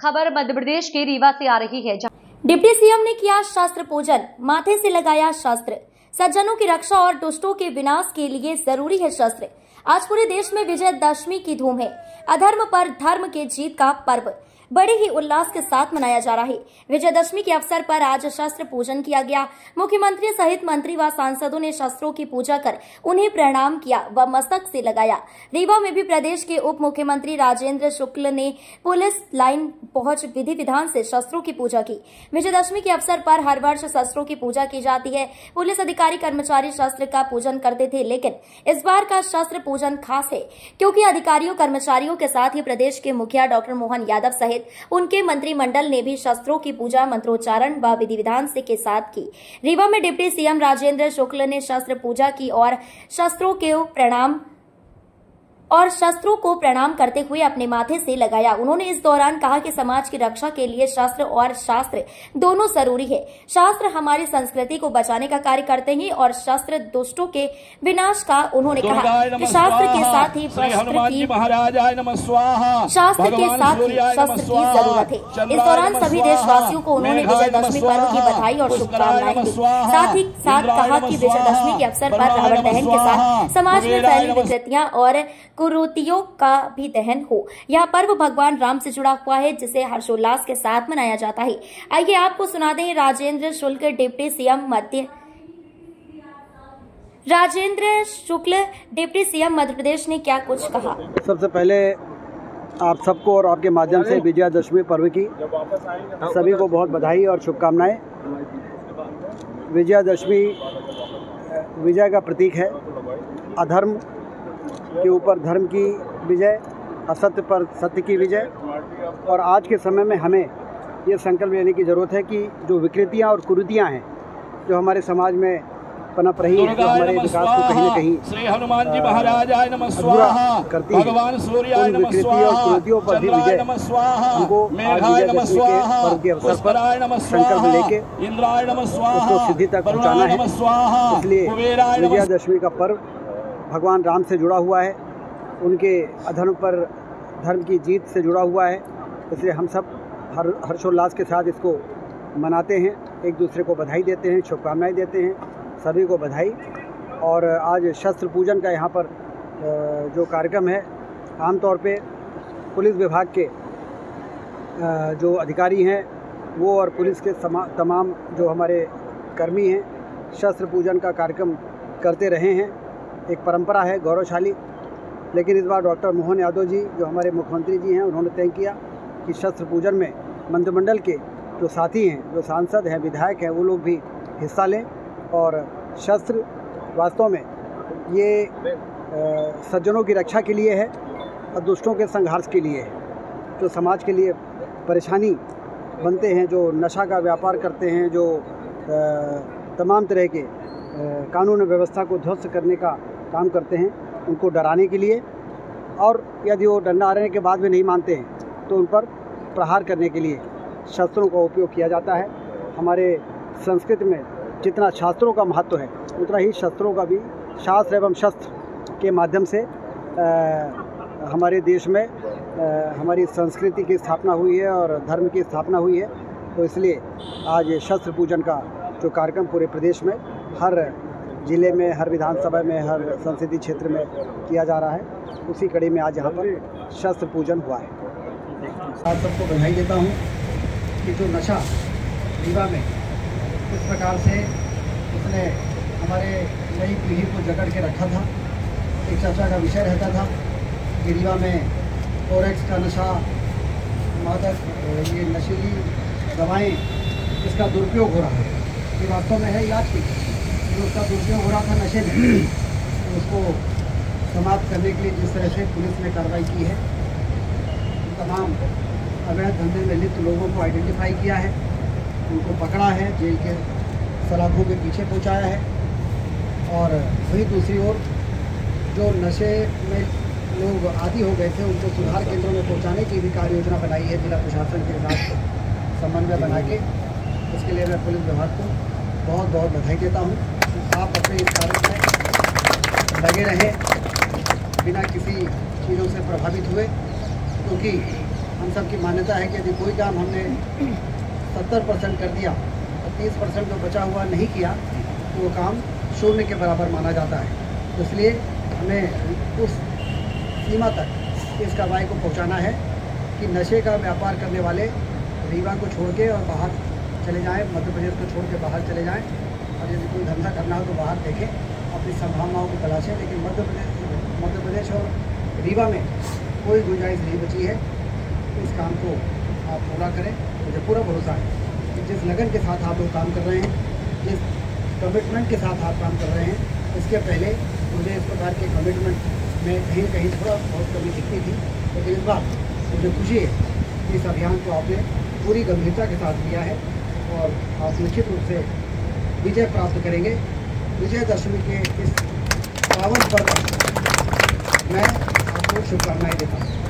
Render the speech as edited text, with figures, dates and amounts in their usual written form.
खबर मध्य प्रदेश के रीवा से आ रही है। डिप्टी सीएम ने किया शास्त्र पूजन, माथे से लगाया शास्त्र। सज्जनों की रक्षा और दुष्टों के विनाश के लिए जरूरी है शस्त्र। आज पूरे देश में विजयदशमी की धूम है। अधर्म पर धर्म के जीत का पर्व बड़े ही उल्लास के साथ मनाया जा रहा है। विजयदशमी के अवसर पर आज शस्त्र पूजन किया गया। मुख्यमंत्री सहित मंत्री व सांसदों ने शस्त्रों की पूजा कर उन्हें प्रणाम किया व मस्तक से लगाया। रीवा में भी प्रदेश के उप मुख्यमंत्री राजेंद्र शुक्ल ने पुलिस लाइन पहुंच विधि विधान से शस्त्रों की पूजा की। विजयदशमी के अवसर पर हर वर्ष शस्त्रों की पूजा की जाती है। पुलिस अधिकारी कर्मचारी शस्त्र का पूजन करते थे, लेकिन इस बार का शस्त्र पूजन खास है क्योंकि अधिकारियों कर्मचारियों के साथ ही प्रदेश के मुखिया डॉक्टर मोहन यादव सहित उनके मंत्रिमंडल ने भी शस्त्रों की पूजा मंत्रोच्चारण व विधि विधान से के साथ की। रीवा में डिप्टी सीएम राजेंद्र शुक्ल ने शस्त्र पूजा की और शस्त्रों को प्रणाम करते हुए अपने माथे से लगाया। उन्होंने इस दौरान कहा कि समाज की रक्षा के लिए शस्त्र और शास्त्र दोनों जरूरी है। शास्त्र हमारी संस्कृति को बचाने का कार्य करते हैं और शस्त्र दुष्टों के विनाश का। उन्होंने कहा कि शास्त्र के साथ ही शस्त्र की जरूरत है। इस दौरान सभी देशवासियों को उन्होंने विजयदशमी पर्व की बधाई और शुभकामनाएं दी। साथ ही कहा कि विजयदशमी के अवसर पर रावण दहन के साथ समाज में फैली विकृतियां और कुरीतियों का भी दहन हो। यह पर्व भगवान राम से जुड़ा हुआ है, जिसे हर्षोल्लास के साथ मनाया जाता है। आइए आपको सुनाते हैं राजेंद्र शुक्ल डिप्टी सीएम मध्य प्रदेश ने क्या कुछ कहा। सबसे पहले आप सबको और आपके माध्यम से विजयदशमी पर्व की सभी को बहुत बधाई और शुभकामनाएं। विजयदशमी विजय का प्रतीक है। अधर्म के ऊपर धर्म की विजय, असत्य पर सत्य की विजय। और आज के समय में हमें ये संकल्प लेने की ज़रूरत है कि जो विकृतियाँ और कुरीतियाँ हैं जो हमारे समाज में पनप रही है, जो हमारे विकास को कहीं न कहीं अधूरा करती है, उन विकृतियों और कुरीतियों पर भी विजय हमको आज विजयदशमी के पर्व के अवसर पर संकल्प लेके उसको सिद्धि तक पहुँचाना है। इसलिए विजयदशमी का पर्व भगवान राम से जुड़ा हुआ है, उनके अधर्म पर धर्म की जीत से जुड़ा हुआ है। इसलिए हम सब हर्षोल्लास के साथ इसको मनाते हैं, एक दूसरे को बधाई देते हैं, शुभकामनाएं देते हैं। सभी को बधाई। और आज शस्त्र पूजन का यहाँ पर जो कार्यक्रम है, आमतौर पे पुलिस विभाग के जो अधिकारी हैं वो और पुलिस के तमाम जो हमारे कर्मी हैं शस्त्र पूजन का कार्यक्रम करते रहे हैं। एक परंपरा है गौरवशाली। लेकिन इस बार डॉक्टर मोहन यादव जी जो हमारे मुख्यमंत्री जी हैं, उन्होंने तय किया कि शस्त्र पूजन में मंत्रिमंडल के जो साथी हैं, जो सांसद हैं, विधायक हैं, वो लोग भी हिस्सा लें। और शस्त्र वास्तव में ये सज्जनों की रक्षा के लिए है और दुष्टों के संघर्ष के लिए है, जो समाज के लिए परेशानी बनते हैं, जो नशा का व्यापार करते हैं, जो तमाम तरह के कानून व्यवस्था को ध्वस्त करने का काम करते हैं, उनको डराने के लिए। और यदि वो डराने के बाद भी नहीं मानते हैं तो उन पर प्रहार करने के लिए शस्त्रों का उपयोग किया जाता है। हमारे संस्कृति में जितना शास्त्रों का महत्व है, उतना ही शस्त्रों का भी, शास्त्र एवं शस्त्र के माध्यम से हमारे देश में हमारी संस्कृति की स्थापना हुई है और धर्म की स्थापना हुई है। तो इसलिए आज शस्त्र पूजन का जो कार्यक्रम पूरे प्रदेश में, हर जिले में, हर विधानसभा में, हर संसदीय क्षेत्र में किया जा रहा है, उसी कड़ी में आज यहाँ पर शस्त्र पूजन हुआ है। आप सबको बधाई देता हूँ कि जो नशा रीवा में इस प्रकार से उसने हमारे नई पीढ़ी को जकड़ के रखा था। एक चर्चा का विषय रहता था कि रीवा में फोरेक्स का नशा, मादक, ये नशीली दवाएं, इसका दुरुपयोग हो रहा है। ये वास्तव में है इलाज की, जो उसका दुरुपयोग हो रहा था नशे में, तो उसको समाप्त करने के लिए जिस तरह से पुलिस ने कार्रवाई की है, तमाम अवैध धंधे में लिप्त लोगों को आइडेंटिफाई किया है, उनको पकड़ा है, जेल के सलाखों के पीछे पहुंचाया है। और वहीं दूसरी ओर जो नशे में लोग आदी हो गए थे, उनको सुधार केंद्रों में पहुंचाने की भी कार्य योजना बनाई है जिला प्रशासन के साथ समन्वय बना के। इसके लिए मैं पुलिस विभाग को बहुत बहुत बधाई देता हूँ। आप अपने इस कार्य में लगे रहें बिना किसी चीज़ों से प्रभावित हुए, क्योंकि हम सब की मान्यता है कि यदि कोई काम हमने 70% कर दिया और 30% जो बचा हुआ नहीं किया तो वो काम शून्य के बराबर माना जाता है। तो इसलिए हमें उस सीमा तक इस कार्रवाई को पहुंचाना है कि नशे का व्यापार करने वाले रीवा को छोड़ के और बाहर चले जाएं, मध्य प्रदेश को छोड़ के बाहर चले जाएं, और यदि कोई धंधा करना हो तो बाहर देखें, अपनी संभावनाओं को तलाशें। लेकिन मध्य प्रदेश और रीवा में कोई गुंजाइश नहीं बची है। इस काम को आप पूरा करें। मुझे पूरा भरोसा है कि जिस लगन के साथ आप लोग काम कर रहे हैं, जिस कमिटमेंट के साथ आप काम कर रहे हैं, इसके पहले मुझे इस प्रकार के कमिटमेंट में कहीं कहीं थोड़ा बहुत कमी दिखती थी, लेकिन इस बार मुझे खुशी है कि इस अभियान को आपने पूरी गंभीरता के साथ लिया है और आप निश्चित रूप से विजय प्राप्त करेंगे। विजयदशमी के इस पावन पर्व मैं आपको शुभकामनाएं देता हूँ।